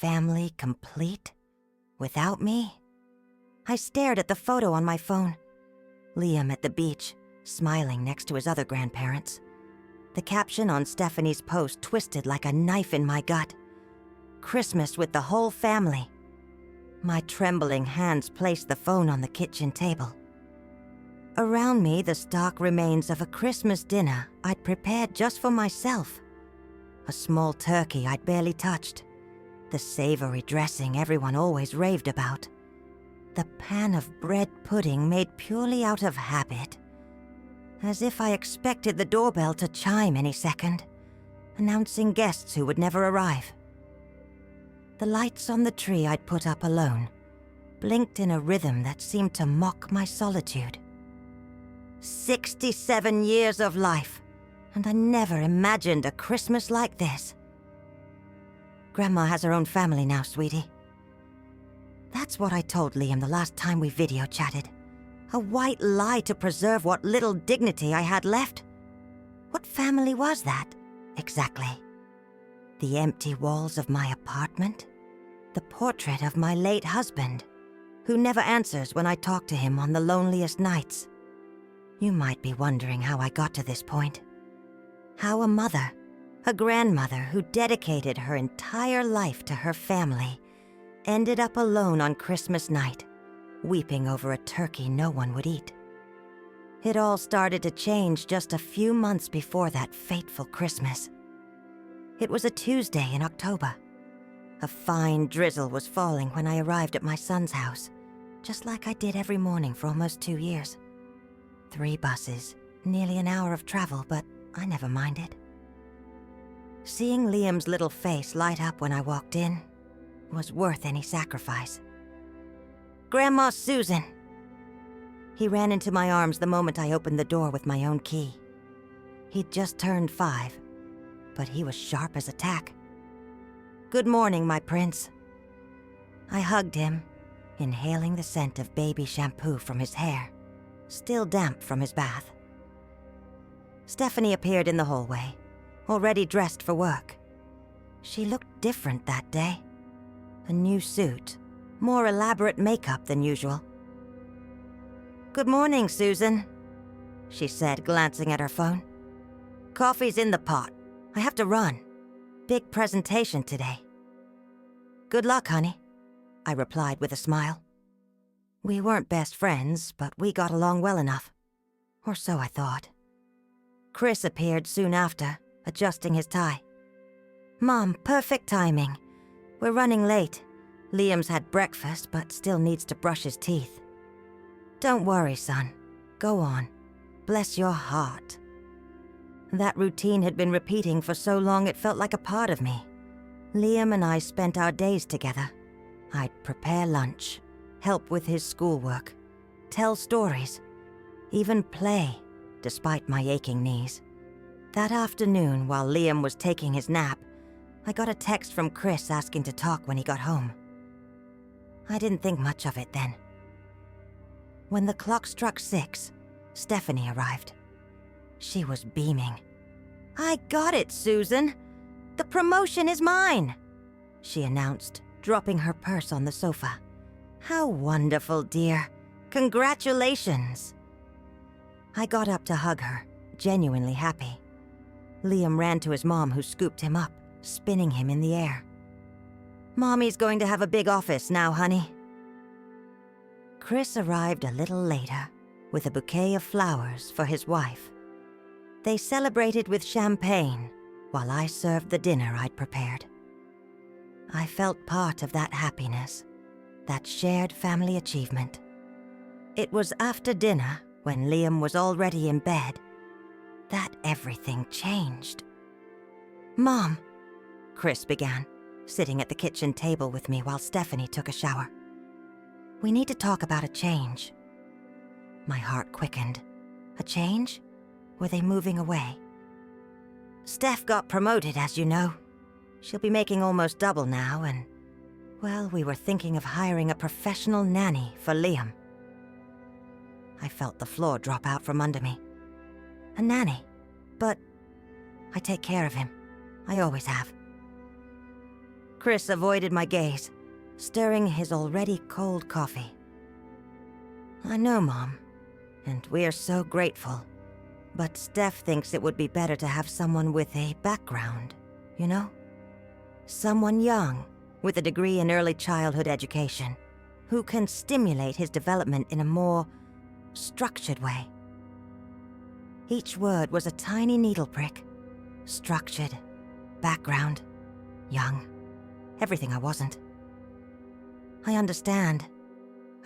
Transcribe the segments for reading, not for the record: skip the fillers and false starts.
family complete without me? I stared at the photo on my phone. Liam at the beach, smiling next to his other grandparents. The caption on Stephanie's post twisted like a knife in my gut. Christmas with the whole family. My trembling hands placed the phone on the kitchen table. Around me, the stark remains of a Christmas dinner I'd prepared just for myself. A small turkey I'd barely touched. The savory dressing everyone always raved about. The pan of bread pudding made purely out of habit. As if I expected the doorbell to chime any second, announcing guests who would never arrive. The lights on the tree I'd put up alone blinked in a rhythm that seemed to mock my solitude. 67 years of life, and I never imagined a Christmas like this. Grandma has her own family now, sweetie. That's what I told Liam the last time we video chatted. A white lie to preserve what little dignity I had left. What family was that, exactly? The empty walls of my apartment? The portrait of my late husband, who never answers when I talk to him on the loneliest nights. You might be wondering how I got to this point. How a mother, a grandmother who dedicated her entire life to her family, ended up alone on Christmas night, weeping over a turkey no one would eat. It all started to change just a few months before that fateful Christmas. It was a Tuesday in October. A fine drizzle was falling when I arrived at my son's house, just like I did every morning for almost 2 years. 3 buses, nearly an hour of travel, but I never minded. Seeing Liam's little face light up when I walked in was worth any sacrifice. "Grandma Susan!" He ran into my arms the moment I opened the door with my own key. He'd just turned 5, but he was sharp as a tack. "Good morning, my prince." I hugged him, inhaling the scent of baby shampoo from his hair, still damp from his bath. Stephanie appeared in the hallway, already dressed for work. She looked different that day. A new suit, more elaborate makeup than usual. "Good morning, Susan," she said, glancing at her phone. "Coffee's in the pot. I have to run. Big presentation today." "Good luck, honey," I replied with a smile. We weren't best friends, but we got along well enough. Or so I thought. Chris appeared soon after, adjusting his tie. "Mom, perfect timing. We're running late. Liam's had breakfast, but still needs to brush his teeth." "Don't worry, son. Go on. Bless your heart." That routine had been repeating for so long it felt like a part of me. Liam and I spent our days together. I'd prepare lunch, help with his schoolwork, tell stories, even play, despite my aching knees. That afternoon, while Liam was taking his nap, I got a text from Chris asking to talk when he got home. I didn't think much of it then. When the clock struck 6, Stephanie arrived. She was beaming. "I got it, Susan! The promotion is mine!" she announced, dropping her purse on the sofa. "How wonderful, dear. Congratulations!" I got up to hug her, genuinely happy. Liam ran to his mom, who scooped him up, spinning him in the air. "Mommy's going to have a big office now, honey." Chris arrived a little later, with a bouquet of flowers for his wife. They celebrated with champagne, while I served the dinner I'd prepared. I felt part of that happiness, that shared family achievement. It was after dinner, when Liam was already in bed, that everything changed. "Mom," Chris began, sitting at the kitchen table with me while Stephanie took a shower. "We need to talk about a change." My heart quickened. A change? Were they moving away? "Steph got promoted, as you know. She'll be making almost double now, and, well, we were thinking of hiring a professional nanny for Liam." I felt the floor drop out from under me. "A nanny? But I take care of him. I always have." Chris avoided my gaze, stirring his already cold coffee. I know, Mom, and we're so grateful. But Steph thinks it would be better to have someone with a background, you know? Someone young, with a degree in early childhood education, who can stimulate his development in a more structured way. Each word was a tiny needle prick. Structured, background, young, everything I wasn't. I understand,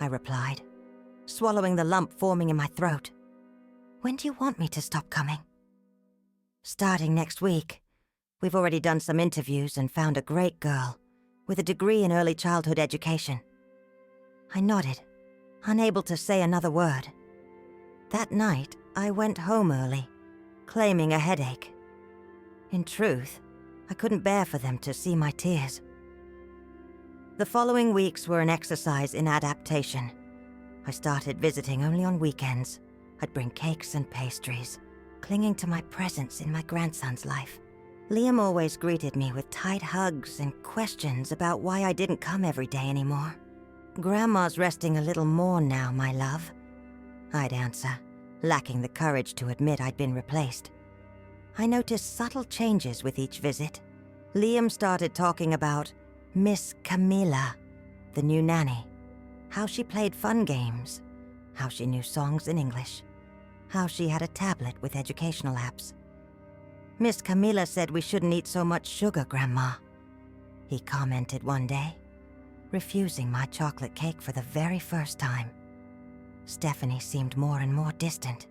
I replied, swallowing the lump forming in my throat. When do you want me to stop coming? Starting next week. We've already done some interviews and found a great girl with a degree in early childhood education. I nodded, unable to say another word. That night, I went home early, claiming a headache. In truth, I couldn't bear for them to see my tears. The following weeks were an exercise in adaptation. I started visiting only on weekends. I'd bring cakes and pastries, clinging to my presence in my grandson's life. Liam always greeted me with tight hugs and questions about why I didn't come every day anymore. "Grandma's resting a little more now, my love," I'd answer, lacking the courage to admit I'd been replaced. I noticed subtle changes with each visit. Liam started talking about Miss Camilla, the new nanny, how she played fun games, how she knew songs in English, how she had a tablet with educational apps. "Miss Camilla said we shouldn't eat so much sugar, Grandma," he commented one day, refusing my chocolate cake for the very first time. Stephanie seemed more and more distant.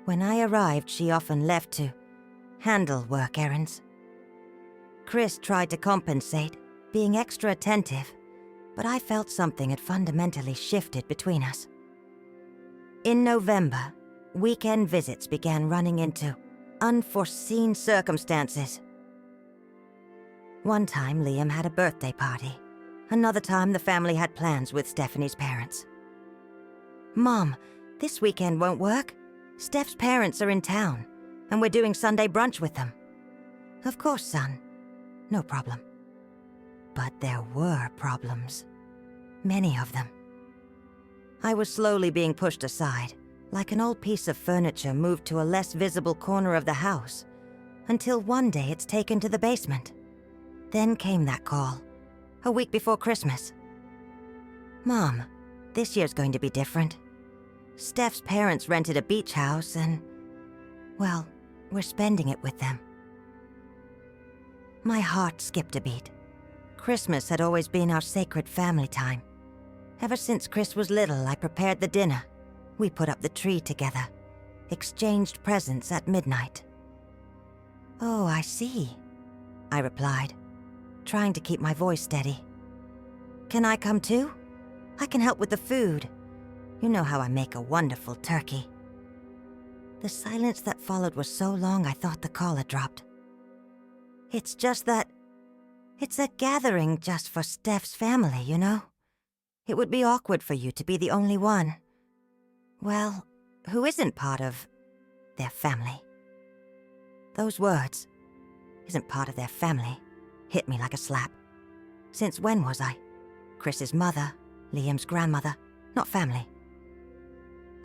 When I arrived, she often left to handle work errands. Chris tried to compensate, being extra attentive, but I felt something had fundamentally shifted between us. In November, weekend visits began running into unforeseen circumstances. One time, Liam had a birthday party. Another time, the family had plans with Stephanie's parents. "Mom, this weekend won't work. Steph's parents are in town, and we're doing Sunday brunch with them." "Of course, son. No problem." But there were problems. Many of them. I was slowly being pushed aside, like an old piece of furniture moved to a less visible corner of the house, until one day it's taken to the basement. Then came that call, a week before Christmas. "Mom, this year's going to be different. Steph's parents rented a beach house and, well, we're spending it with them." My heart skipped a beat. Christmas had always been our sacred family time. Ever since Chris was little, I prepared the dinner. We put up the tree together, exchanged presents at midnight. "Oh, I see," I replied, trying to keep my voice steady. "Can I come too? I can help with the food. You know how I make a wonderful turkey." The silence that followed was so long I thought the call had dropped. "It's just that it's a gathering just for Steph's family, you know? It would be awkward for you to be the only one. Well, who isn't part of their family." Those words, "isn't part of their family," hit me like a slap. Since when was I? Chris's mother, Liam's grandmother, not family.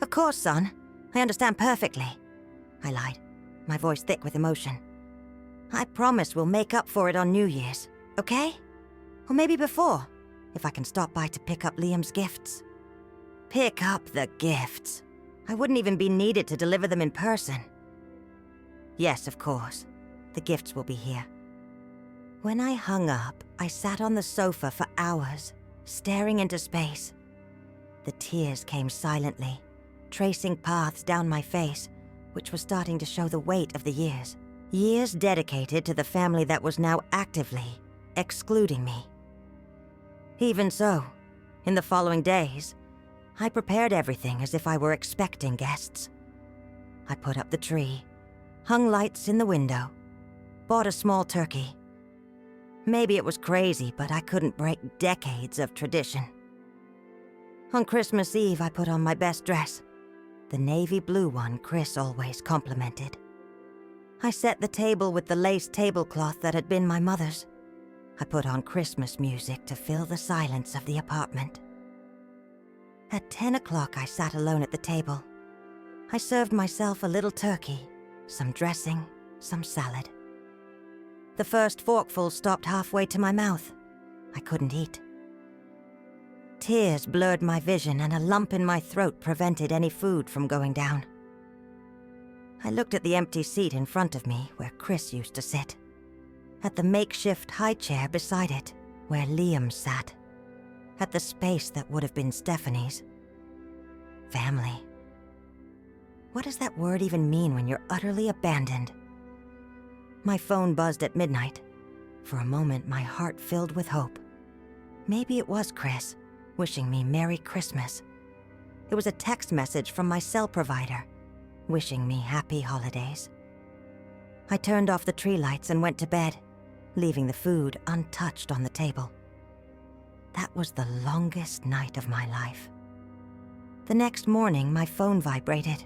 "Of course, son. I understand perfectly," I lied, my voice thick with emotion. "I promise we'll make up for it on New Year's, okay? Or maybe before, if I can stop by to pick up Liam's gifts." Pick up the gifts. I wouldn't even be needed to deliver them in person. "Yes, of course. The gifts will be here." When I hung up, I sat on the sofa for hours, staring into space. The tears came silently, tracing paths down my face, which was starting to show the weight of the years. Years dedicated to the family that was now actively excluding me. Even so, in the following days, I prepared everything as if I were expecting guests. I put up the tree, hung lights in the window, bought a small turkey. Maybe it was crazy, but I couldn't break decades of tradition. On Christmas Eve, I put on my best dress, the navy blue one Chris always complimented. I set the table with the lace tablecloth that had been my mother's. I put on Christmas music to fill the silence of the apartment. At 10 o'clock, I sat alone at the table. I served myself a little turkey, some dressing, some salad. The first forkful stopped halfway to my mouth. I couldn't eat. Tears blurred my vision, and a lump in my throat prevented any food from going down. I looked at the empty seat in front of me where Chris used to sit, at the makeshift high chair beside it where Liam sat, at the space that would have been Stephanie's. Family. What does that word even mean when you're utterly abandoned? My phone buzzed at midnight. For a moment, my heart filled with hope. Maybe it was Chris, wishing me Merry Christmas. It was a text message from my cell provider, wishing me happy holidays. I turned off the tree lights and went to bed, leaving the food untouched on the table. That was the longest night of my life. The next morning, my phone vibrated.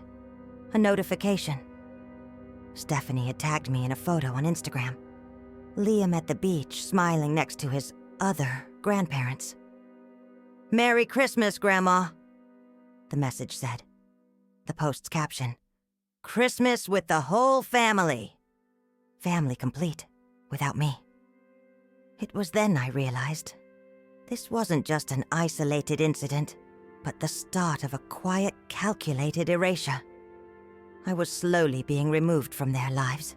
A notification. Stephanie had tagged me in a photo on Instagram. Liam at the beach, smiling next to his other grandparents. "Merry Christmas, Grandma," the message said. The post's caption: "Christmas with the whole family." Family complete, without me. It was then I realized this wasn't just an isolated incident, but the start of a quiet, calculated erasure. I was slowly being removed from their lives.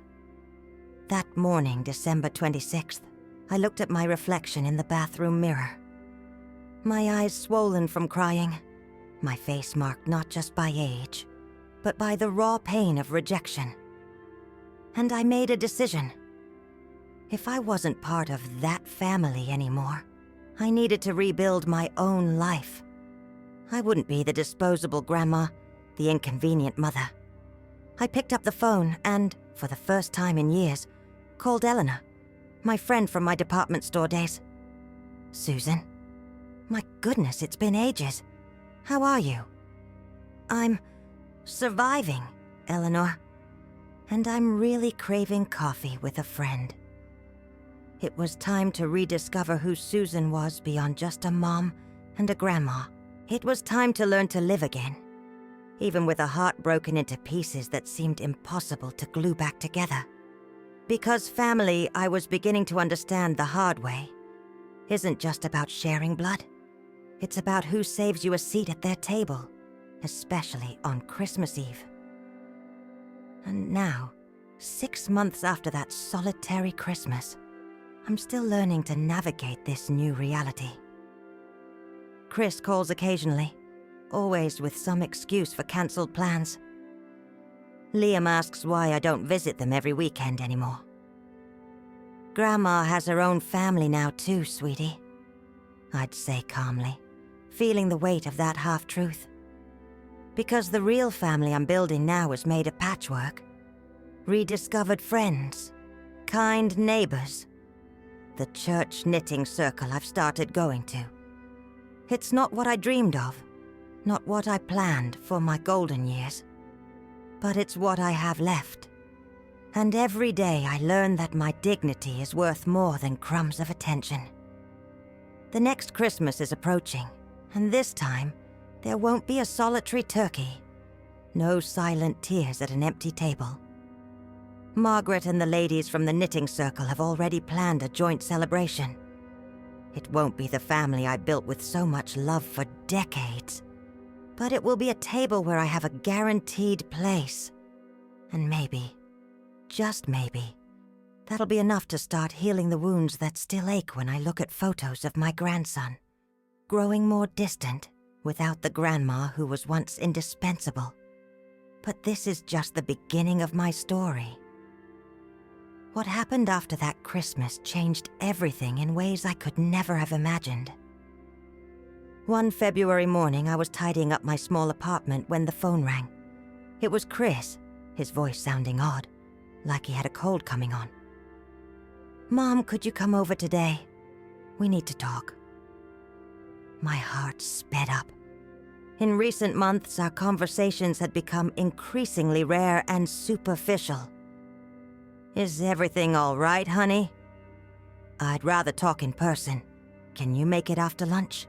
That morning, December 26th, I looked at my reflection in the bathroom mirror. My eyes swollen from crying, my face marked not just by age, but by the raw pain of rejection. And I made a decision. If I wasn't part of that family anymore, I needed to rebuild my own life. I wouldn't be the disposable grandma, the inconvenient mother. I picked up the phone and, for the first time in years, called Eleanor, my friend from my department store days. "Susan? My goodness, it's been ages. How are you?" "I'm surviving, Eleanor. And I'm really craving coffee with a friend." It was time to rediscover who Susan was beyond just a mom and a grandma. It was time to learn to live again, even with a heart broken into pieces that seemed impossible to glue back together. Because family, I was beginning to understand the hard way, isn't just about sharing blood. It's about who saves you a seat at their table, especially on Christmas Eve. And now, 6 months after that solitary Christmas, I'm still learning to navigate this new reality. Chris calls occasionally, always with some excuse for cancelled plans. Liam asks why I don't visit them every weekend anymore. "Grandma has her own family now too, sweetie," I'd say calmly, feeling the weight of that half-truth. Because the real family I'm building now is made of patchwork. Rediscovered friends, kind neighbors, the church knitting circle I've started going to. It's not what I dreamed of, not what I planned for my golden years, but it's what I have left. And every day I learn that my dignity is worth more than crumbs of attention. The next Christmas is approaching, and this time, there won't be a solitary turkey. No silent tears at an empty table. Margaret and the ladies from the knitting circle have already planned a joint celebration. It won't be the family I built with so much love for decades, but it will be a table where I have a guaranteed place. And maybe, just maybe, that'll be enough to start healing the wounds that still ache when I look at photos of my grandson, growing more distant without the grandma who was once indispensable. But this is just the beginning of my story. What happened after that Christmas changed everything in ways I could never have imagined. One February morning, I was tidying up my small apartment when the phone rang. It was Chris, his voice sounding odd, like he had a cold coming on. "Mom, could you come over today? We need to talk." My heart sped up. In recent months, our conversations had become increasingly rare and superficial. "Is everything all right, honey?" I'd rather talk in person. Can you make it after lunch?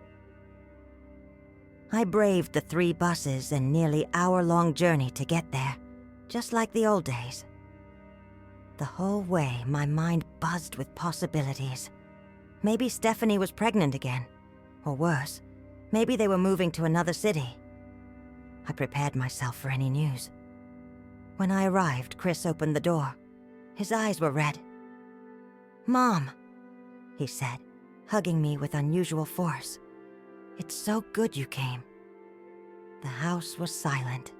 I braved the 3 buses and nearly hour-long journey to get there, just like the old days. The whole way, my mind buzzed with possibilities. Maybe Stephanie was pregnant again. Or worse, maybe they were moving to another city. I prepared myself for any news. When I arrived, Chris opened the door. His eyes were red. "Mom," he said, hugging me with unusual force. "It's so good you came." The house was silent.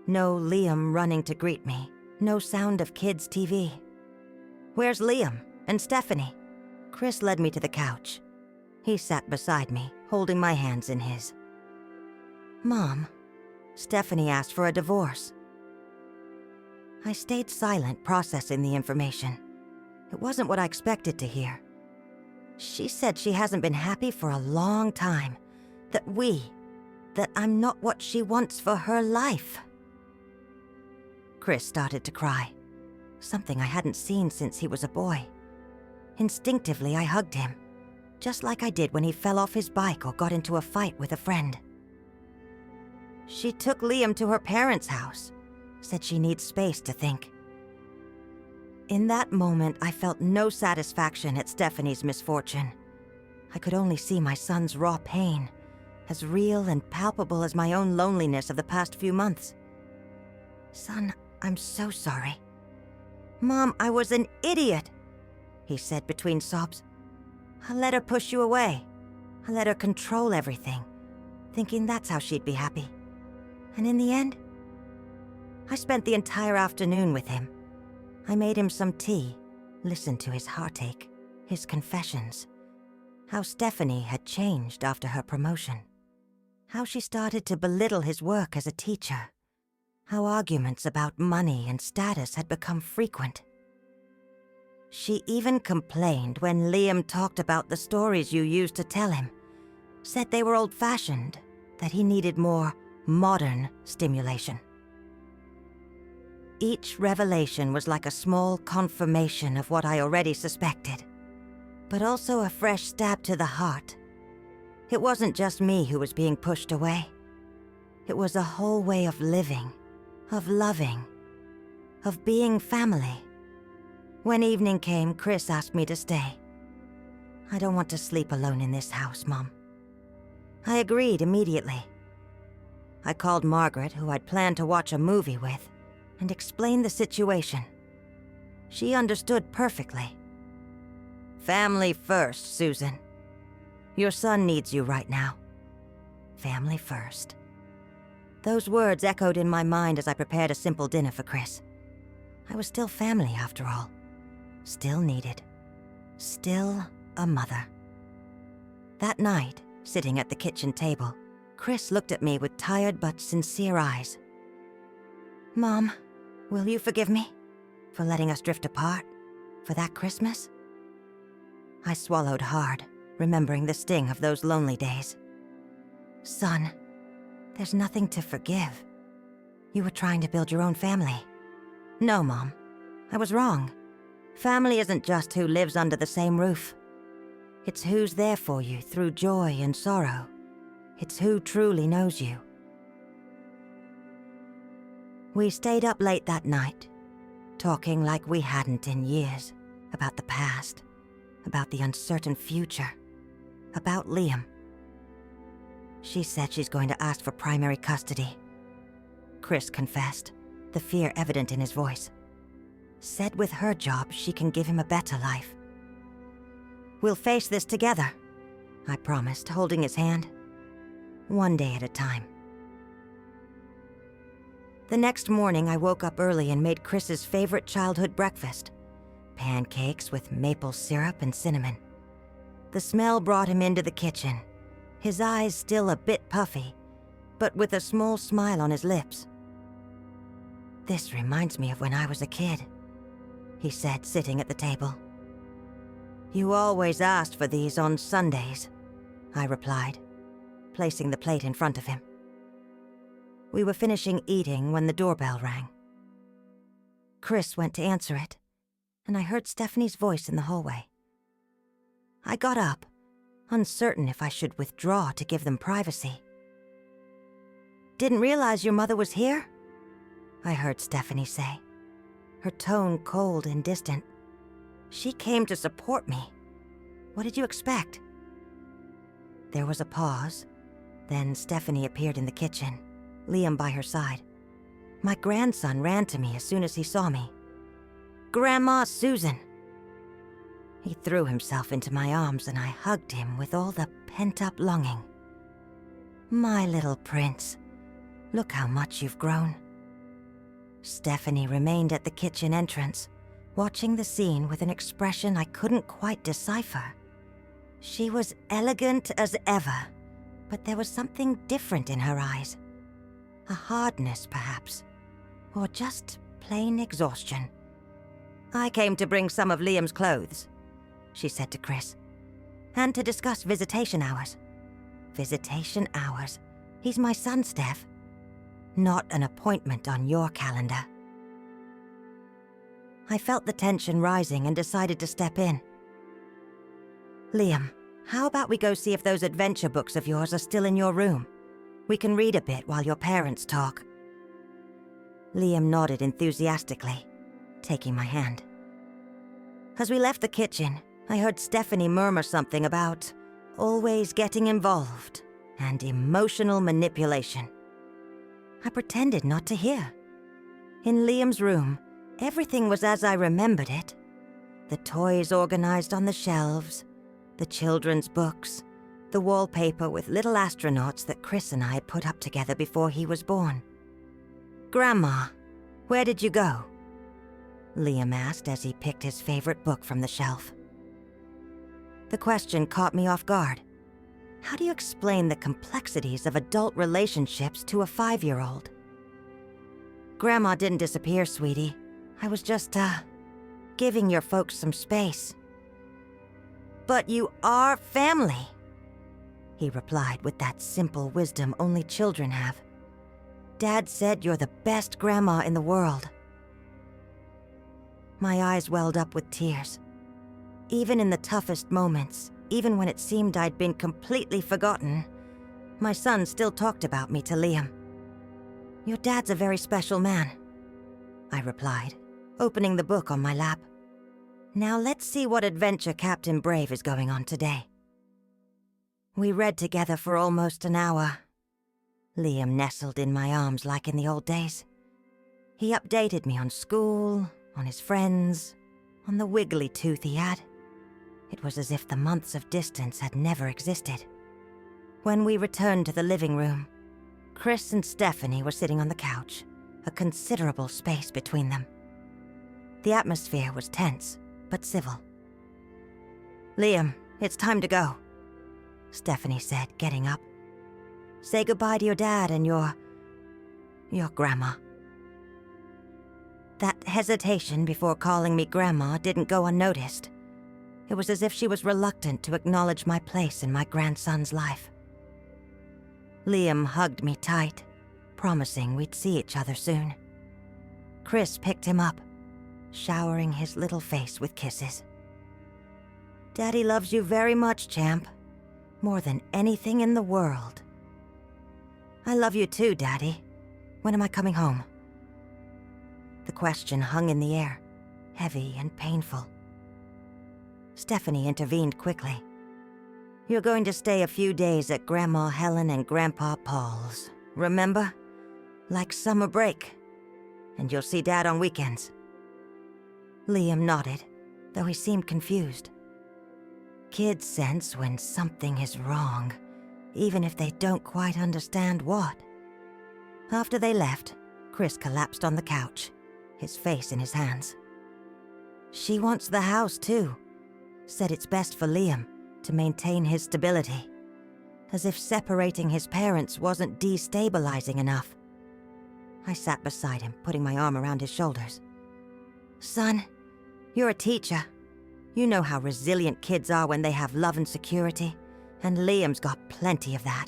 No Liam running to greet me. No sound of kids' TV. "Where's Liam? And Stephanie?" Chris led me to the couch. He sat beside me, holding my hands in his. "Mom, Stephanie asked for a divorce." I stayed silent, processing the information. It wasn't what I expected to hear. She said she hasn't been happy for a long time. That I'm not what she wants for her life. Chris started to cry, something I hadn't seen since he was a boy. Instinctively, I hugged him, just like I did when he fell off his bike or got into a fight with a friend. "She took Liam to her parents' house, said she needs space to think." In that moment, I felt no satisfaction at Stephanie's misfortune. I could only see my son's raw pain, as real and palpable as my own loneliness of the past few months. "Son, I'm so sorry." "Mom, I was an idiot," he said between sobs. "I let her push you away. I let her control everything, thinking that's how she'd be happy. And in the end, I spent the entire afternoon with him. I made him some tea, listened to his heartache, his confessions, how Stephanie had changed after her promotion, how she started to belittle his work as a teacher, how arguments about money and status had become frequent. She even complained when Liam talked about the stories you used to tell him, said they were old-fashioned, that he needed more modern stimulation. Each revelation was like a small confirmation of what I already suspected, but also a fresh stab to the heart. It wasn't just me who was being pushed away. It was a whole way of living, of loving, of being family. When evening came, Chris asked me to stay. "I don't want to sleep alone in this house, Mom." I agreed immediately. I called Margaret, who I'd planned to watch a movie with, and explained the situation. She understood perfectly. "Family first, Susan. Your son needs you right now. Family first." Those words echoed in my mind as I prepared a simple dinner for Chris. I was still family, after all. Still needed. Still a mother. That night, sitting at the kitchen table, Chris looked at me with tired but sincere eyes. "Mom, will you forgive me for letting us drift apart for that Christmas?" I swallowed hard, remembering the sting of those lonely days. "Son, there's nothing to forgive. You were trying to build your own family." "No, Mom. I was wrong. Family isn't just who lives under the same roof. It's who's there for you through joy and sorrow. It's who truly knows you." We stayed up late that night, talking like we hadn't in years, about the past, about the uncertain future, about Liam. She said she's going to ask for primary custody. Chris confessed, the fear evident in his voice. Said with her job, she can give him a better life. "We'll face this together," I promised, holding his hand. One day at a time. The next morning, I woke up early and made Chris's favorite childhood breakfast. Pancakes with maple syrup and cinnamon. The smell brought him into the kitchen, his eyes still a bit puffy, but with a small smile on his lips. "This reminds me of when I was a kid," he said, sitting at the table. "You always asked for these on Sundays," I replied, placing the plate in front of him. We were finishing eating when the doorbell rang. Chris went to answer it, and I heard Stephanie's voice in the hallway. I got up, uncertain if I should withdraw to give them privacy. "Didn't realize your mother was here?" I heard Stephanie say, her tone cold and distant. "She came to support me. What did you expect?" There was a pause. Then Stephanie appeared in the kitchen, Liam by her side. My grandson ran to me as soon as he saw me. "Grandma Susan!" He threw himself into my arms and I hugged him with all the pent-up longing. "My little prince, look how much you've grown." Stephanie remained at the kitchen entrance, watching the scene with an expression I couldn't quite decipher. She was elegant as ever, but there was something different in her eyes. A hardness, perhaps, or just plain exhaustion. "I came to bring some of Liam's clothes," she said to Chris, "and to discuss visitation hours." "Visitation hours? He's my son, Steph. Not an appointment on your calendar." I felt the tension rising and decided to step in. "Liam, how about we go see if those adventure books of yours are still in your room? We can read a bit while your parents talk." Liam nodded enthusiastically, taking my hand. As we left the kitchen, I heard Stephanie murmur something about always getting involved and emotional manipulation. I pretended not to hear. In Liam's room, everything was as I remembered it. The toys organized on the shelves, the children's books, the wallpaper with little astronauts that Chris and I had put up together before he was born. "Grandma, where did you go?" Liam asked as he picked his favorite book from the shelf. The question caught me off guard. How do you explain the complexities of adult relationships to a 5-year-old? "Grandma didn't disappear, sweetie. I was just, giving your folks some space." "But you are family," he replied with that simple wisdom only children have. "Dad said you're the best grandma in the world." My eyes welled up with tears. Even in the toughest moments, even when it seemed I'd been completely forgotten, my son still talked about me to Liam. "Your dad's a very special man," I replied, opening the book on my lap. "Now let's see what adventure Captain Brave is going on today." We read together for almost an hour. Liam nestled in my arms like in the old days. He updated me on school, on his friends, on the wiggly tooth he had. It was as if the months of distance had never existed. When we returned to the living room, Chris and Stephanie were sitting on the couch, a considerable space between them. The atmosphere was tense, but civil. "Liam, it's time to go," Stephanie said, getting up. "Say goodbye to your dad and your grandma." That hesitation before calling me grandma didn't go unnoticed. It was as if she was reluctant to acknowledge my place in my grandson's life. Liam hugged me tight, promising we'd see each other soon. Chris picked him up, showering his little face with kisses. "Daddy loves you very much, champ. More than anything in the world." "I love you too, Daddy. When am I coming home?" The question hung in the air, heavy and painful. Stephanie intervened quickly. "You're going to stay a few days at Grandma Helen and Grandpa Paul's, remember? Like summer break. And you'll see Dad on weekends." Liam nodded, though he seemed confused. Kids sense when something is wrong, even if they don't quite understand what. After they left, Chris collapsed on the couch, his face in his hands. "She wants the house too. Said it's best for Liam to maintain his stability, as if separating his parents wasn't destabilizing enough." I sat beside him, putting my arm around his shoulders. "Son, you're a teacher. You know how resilient kids are when they have love and security, and Liam's got plenty of that."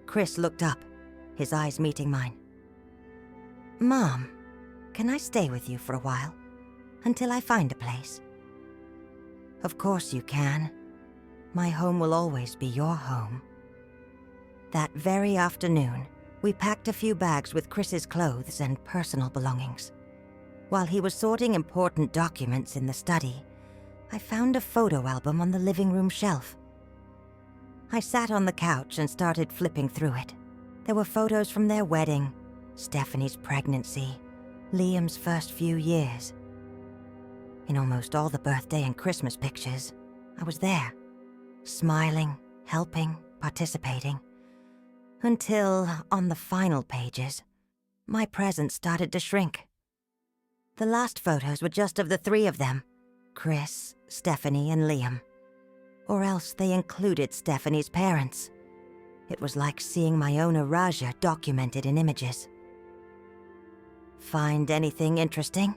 Chris looked up, his eyes meeting mine. "Mom, can I stay with you for a while? Until I find a place?" Of course you can. My home will always be your home. That very afternoon, we packed a few bags with Chris's clothes and personal belongings. While he was sorting important documents in the study, I found a photo album on the living room shelf. I sat on the couch and started flipping through it. There were photos from their wedding, Stephanie's pregnancy, Liam's first few years. In almost all the birthday and Christmas pictures, I was there, smiling, helping, participating. Until, on the final pages, my presence started to shrink. The last photos were just of the three of them, Chris, Stephanie, and Liam. Or else they included Stephanie's parents. It was like seeing my own erasure documented in images. "Find anything interesting?"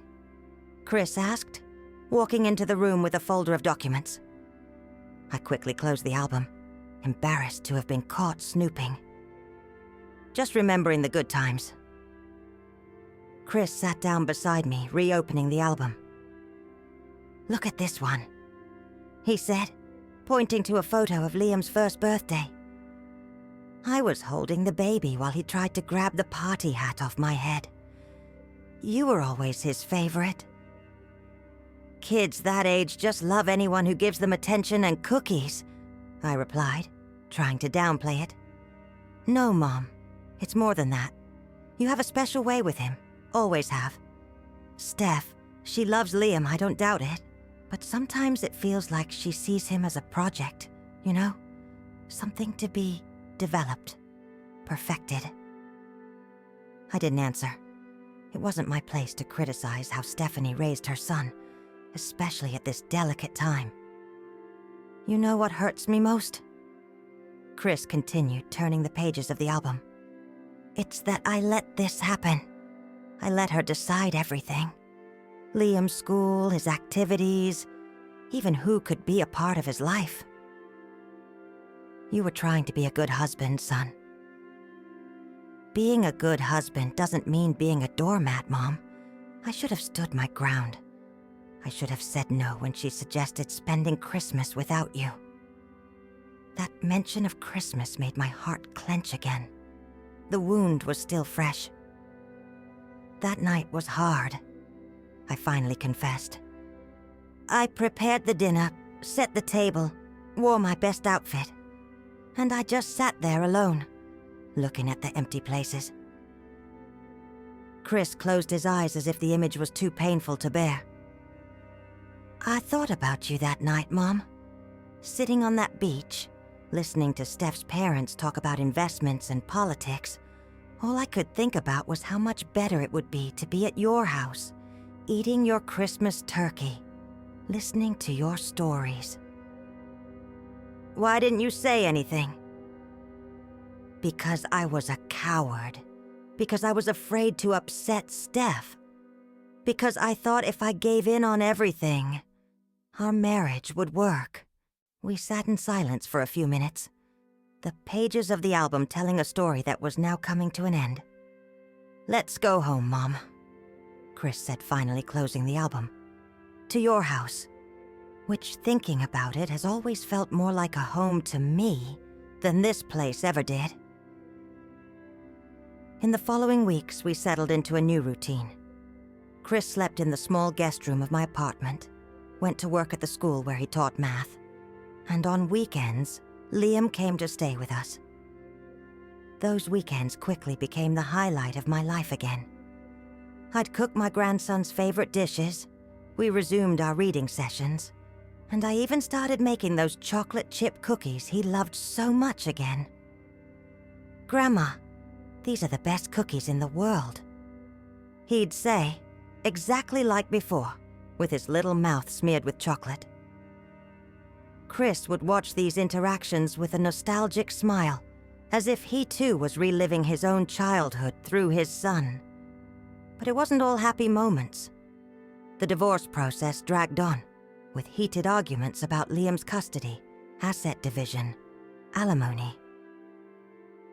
Chris asked, walking into the room with a folder of documents. I quickly closed the album, embarrassed to have been caught snooping. "Just remembering the good times." Chris sat down beside me, reopening the album. "Look at this one," he said, pointing to a photo of Liam's first birthday. I was holding the baby while he tried to grab the party hat off my head. "You were always his favorite." "Kids that age just love anyone who gives them attention and cookies," I replied, trying to downplay it. "No, Mom. It's more than that. You have a special way with him. Always have. Steph, she loves Liam, I don't doubt it. But sometimes it feels like she sees him as a project, you know? Something to be developed, perfected." I didn't answer. It wasn't my place to criticize how Stephanie raised her son, especially at this delicate time. "You know what hurts me most?" Chris continued, turning the pages of the album. "It's that I let this happen. I let her decide everything. Liam's school, his activities, even who could be a part of his life." "You were trying to be a good husband, son." "Being a good husband doesn't mean being a doormat, Mom. I should have stood my ground. I should have said no when she suggested spending Christmas without you." That mention of Christmas made my heart clench again. The wound was still fresh. "That night was hard," I finally confessed. "I prepared the dinner, set the table, wore my best outfit, and I just sat there alone, looking at the empty places." Chris closed his eyes as if the image was too painful to bear. "I thought about you that night, Mom. Sitting on that beach, listening to Steph's parents talk about investments and politics, all I could think about was how much better it would be to be at your house, eating your Christmas turkey, listening to your stories." "Why didn't you say anything?" "Because I was a coward. Because I was afraid to upset Steph. Because I thought if I gave in on everything, our marriage would work." We sat in silence for a few minutes, the pages of the album telling a story that was now coming to an end. "Let's go home, Mom," Chris said, finally closing the album. "To your house," which, thinking about it, has always felt more like a home to me than this place ever did. In the following weeks, we settled into a new routine. Chris slept in the small guest room of my apartment, went to work at the school where he taught math, and on weekends, Liam came to stay with us. Those weekends quickly became the highlight of my life again. I'd cook my grandson's favorite dishes, we resumed our reading sessions, and I even started making those chocolate chip cookies he loved so much again. "Grandma, these are the best cookies in the world," he'd say, exactly like before, with his little mouth smeared with chocolate. Chris would watch these interactions with a nostalgic smile, as if he too was reliving his own childhood through his son. But it wasn't all happy moments. The divorce process dragged on, with heated arguments about Liam's custody, asset division, alimony.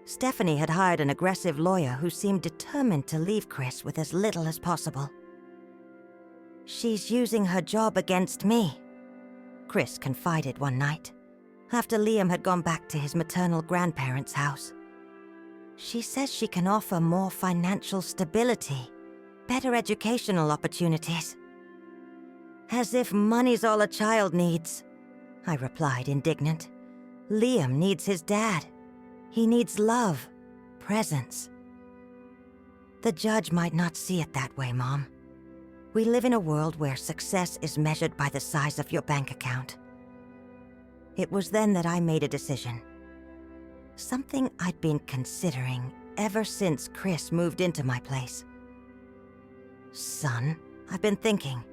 Stephanie had hired an aggressive lawyer who seemed determined to leave Chris with as little as possible. "She's using her job against me," Chris confided one night, after Liam had gone back to his maternal grandparents' house. She says she can offer more financial stability, better educational opportunities. As if money's all a child needs, I replied, indignant. Liam needs his dad. He needs love, presence. The judge might not see it that way, Mom. We live in a world where success is measured by the size of your bank account. It was then that I made a decision. Something I'd been considering ever since Chris moved into my place. Son, I've been thinking.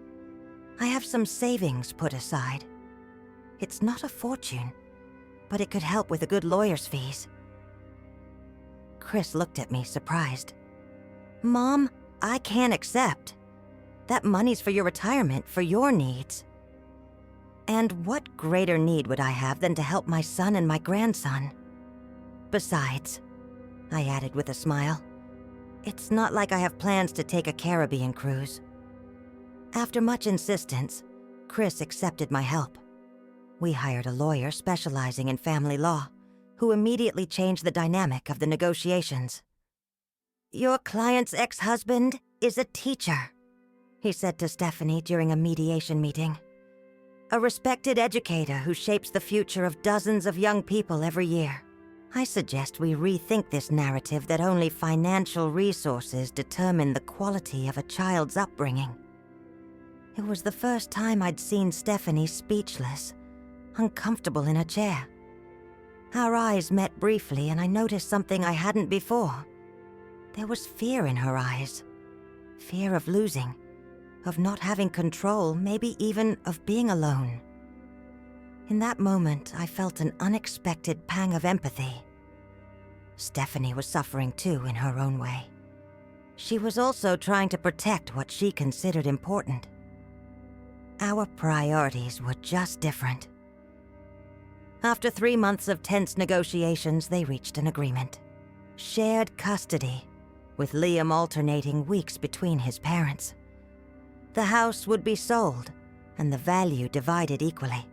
I have some savings put aside. It's not a fortune, but it could help with a good lawyer's fees. Chris looked at me, surprised. Mom, I can't accept. That money's for your retirement, for your needs. And what greater need would I have than to help my son and my grandson? Besides, I added with a smile, it's not like I have plans to take a Caribbean cruise. After much insistence, Chris accepted my help. We hired a lawyer specializing in family law, who immediately changed the dynamic of the negotiations. Your client's ex-husband is a teacher, he said to Stephanie during a mediation meeting. A respected educator who shapes the future of dozens of young people every year. I suggest we rethink this narrative that only financial resources determine the quality of a child's upbringing. It was the first time I'd seen Stephanie speechless, uncomfortable in her chair. Our eyes met briefly and I noticed something I hadn't before. There was fear in her eyes. Fear of losing, of not having control, maybe even of being alone. In that moment, I felt an unexpected pang of empathy. Stephanie was suffering too in her own way. She was also trying to protect what she considered important. Our priorities were just different. After 3 months of tense negotiations, they reached an agreement. Shared custody, with Liam alternating weeks between his parents. The house would be sold, and the value divided equally.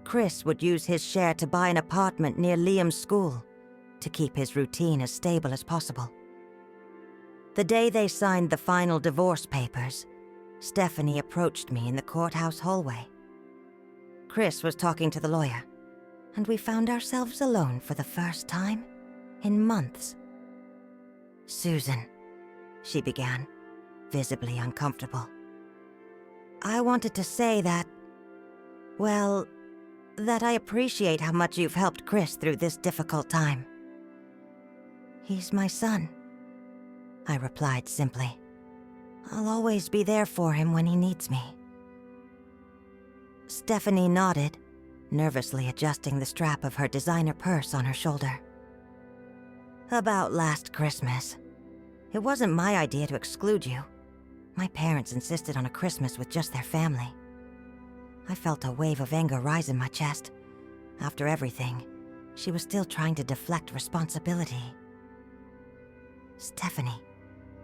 Chris would use his share to buy an apartment near Liam's school, to keep his routine as stable as possible. The day they signed the final divorce papers, Stephanie approached me in the courthouse hallway. Chris was talking to the lawyer, and we found ourselves alone for the first time in months. Susan, she began, visibly uncomfortable. I wanted to say that, well, that I appreciate how much you've helped Chris through this difficult time. He's my son, I replied simply. I'll always be there for him when he needs me. Stephanie nodded, nervously adjusting the strap of her designer purse on her shoulder. About last Christmas. It wasn't my idea to exclude you. My parents insisted on a Christmas with just their family. I felt a wave of anger rise in my chest. After everything, she was still trying to deflect responsibility. Stephanie,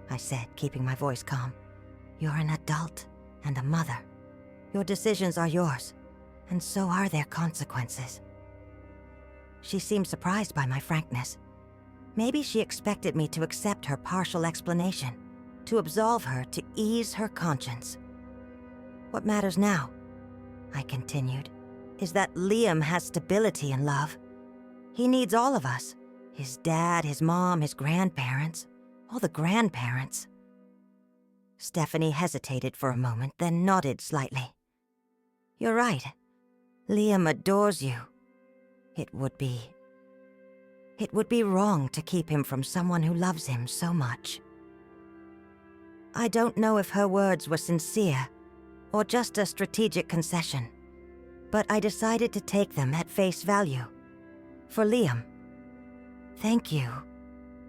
I said, keeping my voice calm. You're an adult and a mother. Your decisions are yours, and so are their consequences. She seemed surprised by my frankness. Maybe she expected me to accept her partial explanation, to absolve her, to ease her conscience. What matters now, I continued, is that Liam has stability and love. He needs all of us. His dad, his mom, his grandparents, all the grandparents. Stephanie hesitated for a moment, then nodded slightly. You're right. Liam adores you. It would be wrong to keep him from someone who loves him so much. I don't know if her words were sincere or just a strategic concession, but I decided to take them at face value. For Liam. Thank you,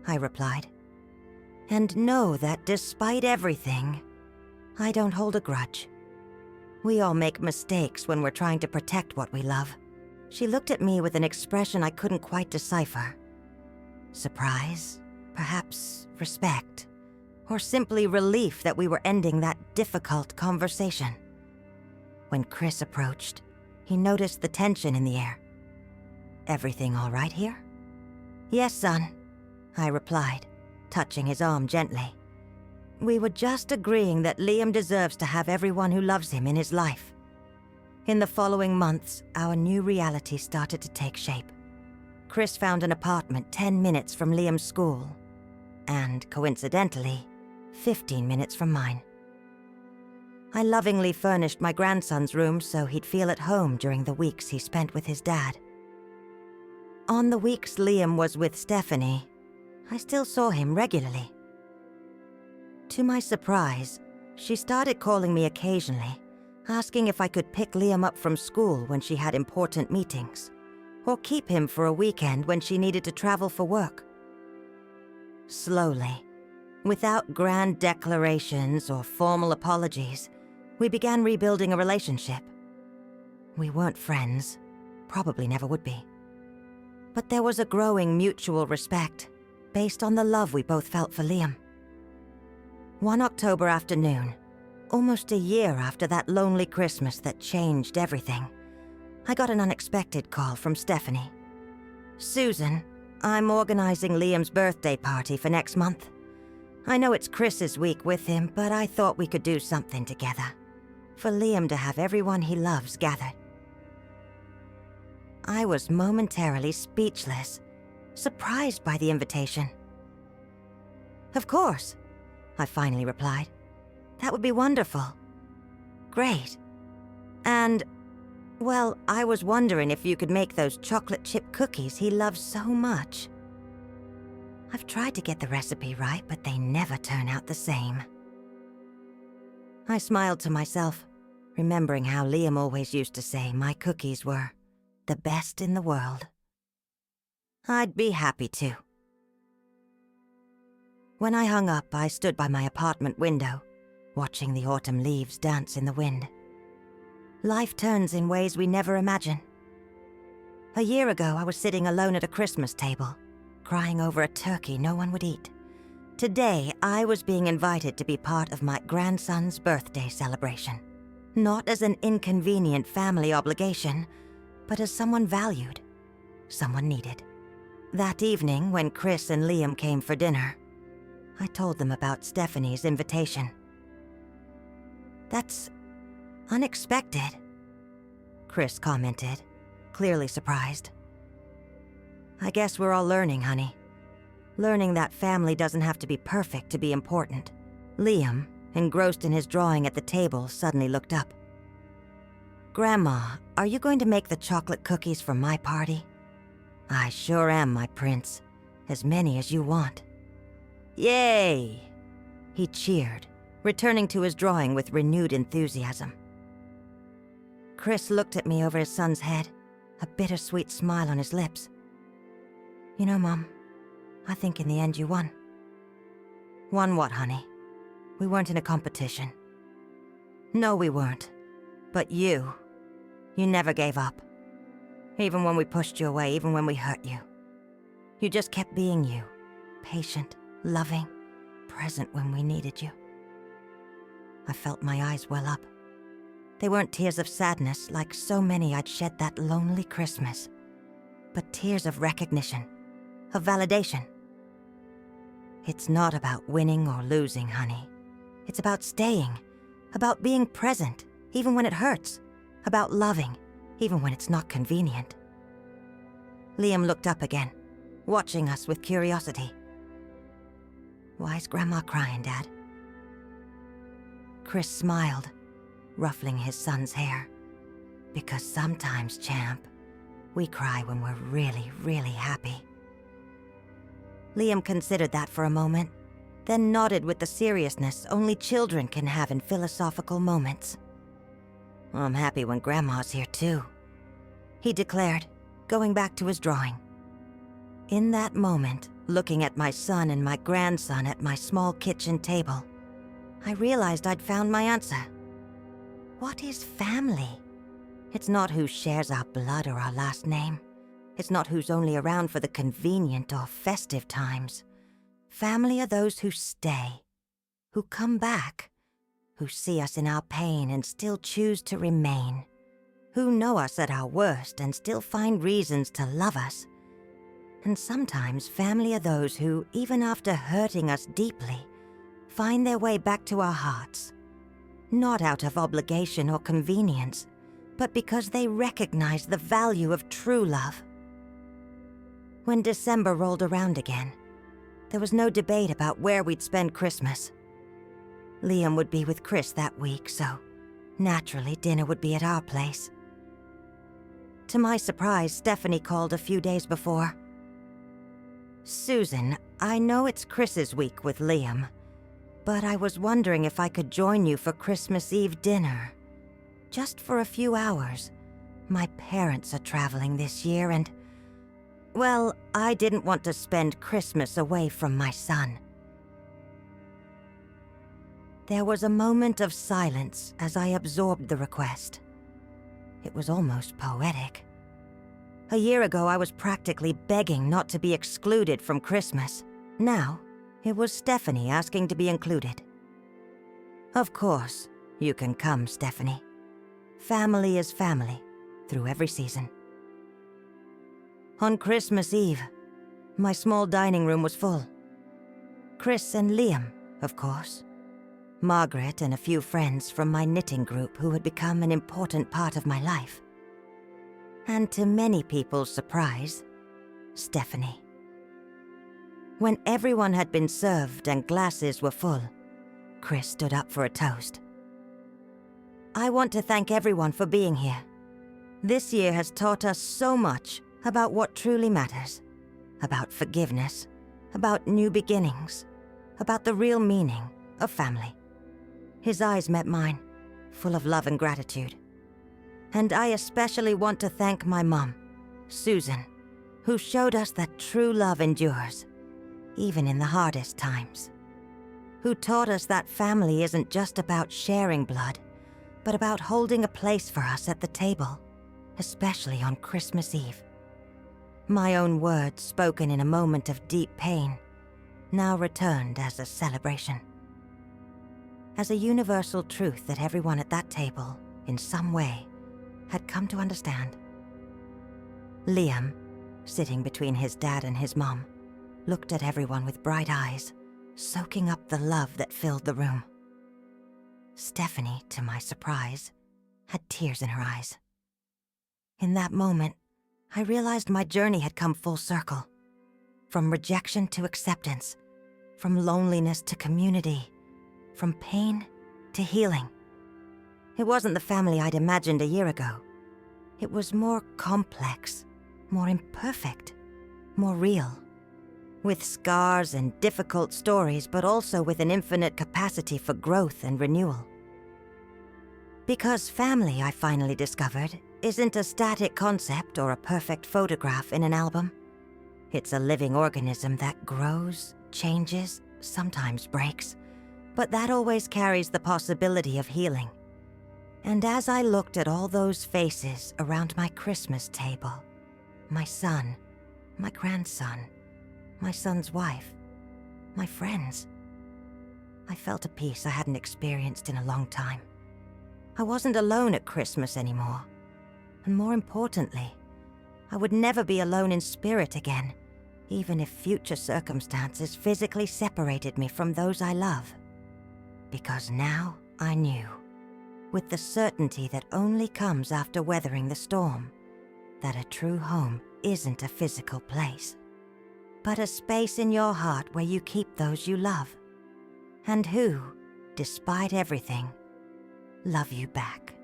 I replied. And know that despite everything, I don't hold a grudge. We all make mistakes when we're trying to protect what we love. She looked at me with an expression I couldn't quite decipher. Surprise, perhaps respect, or simply relief that we were ending that difficult conversation. When Chris approached, he noticed the tension in the air. "Everything all right here?" "Yes, son," I replied, touching his arm gently. We were just agreeing that Liam deserves to have everyone who loves him in his life. In the following months, our new reality started to take shape. Chris found an apartment 10 minutes from Liam's school, and coincidentally, 15 minutes from mine. I lovingly furnished my grandson's room so he'd feel at home during the weeks he spent with his dad. On the weeks Liam was with Stephanie, I still saw him regularly. To my surprise, she started calling me occasionally, asking if I could pick Liam up from school when she had important meetings, or keep him for a weekend when she needed to travel for work. Slowly, without grand declarations or formal apologies, we began rebuilding a relationship. We weren't friends, probably never would be. But there was a growing mutual respect, based on the love we both felt for Liam. One October afternoon, almost a year after that lonely Christmas that changed everything, I got an unexpected call from Stephanie. "Susan, I'm organizing Liam's birthday party for next month. I know it's Chris's week with him, but I thought we could do something together, for Liam to have everyone he loves gathered." I was momentarily speechless, surprised by the invitation. "Of course," I finally replied. "That would be wonderful." "Great. And, well, I was wondering if you could make those chocolate chip cookies he loves so much. I've tried to get the recipe right, but they never turn out the same." I smiled to myself, remembering how Liam always used to say my cookies were the best in the world. "I'd be happy to." When I hung up, I stood by my apartment window, watching the autumn leaves dance in the wind. Life turns in ways we never imagine. A year ago, I was sitting alone at a Christmas table, crying over a turkey no one would eat. Today, I was being invited to be part of my grandson's birthday celebration. Not as an inconvenient family obligation, but as someone valued, someone needed. That evening, when Chris and Liam came for dinner, I told them about Stephanie's invitation. "That's unexpected," Chris commented, clearly surprised. "I guess we're all learning, honey. Learning that family doesn't have to be perfect to be important." Liam, engrossed in his drawing at the table, suddenly looked up. "Grandma, are you going to make the chocolate cookies for my party?" "I sure am, my prince. As many as you want." "Yay!" He cheered, returning to his drawing with renewed enthusiasm. Chris looked at me over his son's head, a bittersweet smile on his lips. "You know, Mom, I think in the end you won." "Won what, honey? We weren't in a competition." "No, we weren't. But you never gave up. Even when we pushed you away, even when we hurt you. You just kept being you, patient, loving, present when we needed you." I felt my eyes well up. They weren't tears of sadness like so many I'd shed that lonely Christmas, but tears of recognition, of validation. It's not about winning or losing, honey. It's about staying, about being present, even when it hurts, about loving, even when it's not convenient. Liam looked up again, watching us with curiosity. "Why's Grandma crying, Dad?" Chris smiled, ruffling his son's hair. "Because sometimes, champ, we cry when we're really, really happy." Liam considered that for a moment, then nodded with the seriousness only children can have in philosophical moments. "I'm happy when Grandma's here too," he declared, going back to his drawing. In that moment, looking at my son and my grandson at my small kitchen table, I realized I'd found my answer. What is family? It's not who shares our blood or our last name. It's not who's only around for the convenient or festive times. Family are those who stay, who come back, who see us in our pain and still choose to remain, who know us at our worst and still find reasons to love us. And sometimes family are those who, even after hurting us deeply, find their way back to our hearts, not out of obligation or convenience, but because they recognize the value of true love. When December rolled around again, there was no debate about where we'd spend Christmas. Liam would be with Chris that week, so naturally dinner would be at our place. To my surprise, Stephanie called a few days before. "Susan, I know it's Chris's week with Liam, but I was wondering if I could join you for Christmas Eve dinner. Just for a few hours. My parents are traveling this year and, well, I didn't want to spend Christmas away from my son." There was a moment of silence as I absorbed the request. It was almost poetic. A year ago, I was practically begging not to be excluded from Christmas. Now, it was Stephanie asking to be included. "Of course, you can come, Stephanie. Family is family, through every season." On Christmas Eve, my small dining room was full. Chris and Liam, of course. Margaret and a few friends from my knitting group who had become an important part of my life. And to many people's surprise, Stephanie. When everyone had been served and glasses were full, Chris stood up for a toast. "I want to thank everyone for being here. This year has taught us so much about what truly matters, about forgiveness, about new beginnings, about the real meaning of family." His eyes met mine, full of love and gratitude. "And I especially want to thank my mom, Susan, who showed us that true love endures, even in the hardest times. Who taught us that family isn't just about sharing blood, but about holding a place for us at the table, especially on Christmas Eve." My own words, spoken in a moment of deep pain, now returned as a celebration. As a universal truth that everyone at that table, in some way, had come to understand. Liam, sitting between his dad and his mom, looked at everyone with bright eyes, soaking up the love that filled the room. Stephanie, to my surprise, had tears in her eyes. In that moment, I realized my journey had come full circle. From rejection to acceptance, from loneliness to community, from pain to healing. It wasn't the family I'd imagined a year ago. It was more complex, more imperfect, more real. With scars and difficult stories, but also with an infinite capacity for growth and renewal. Because family, I finally discovered, isn't a static concept or a perfect photograph in an album. It's a living organism that grows, changes, sometimes breaks, but that always carries the possibility of healing. And as I looked at all those faces around my Christmas table, my son, my grandson, my son's wife, my friends, I felt a peace I hadn't experienced in a long time. I wasn't alone at Christmas anymore. And more importantly, I would never be alone in spirit again, even if future circumstances physically separated me from those I love. Because now I knew, with the certainty that only comes after weathering the storm, that a true home isn't a physical place, but a space in your heart where you keep those you love, and who, despite everything, love you back.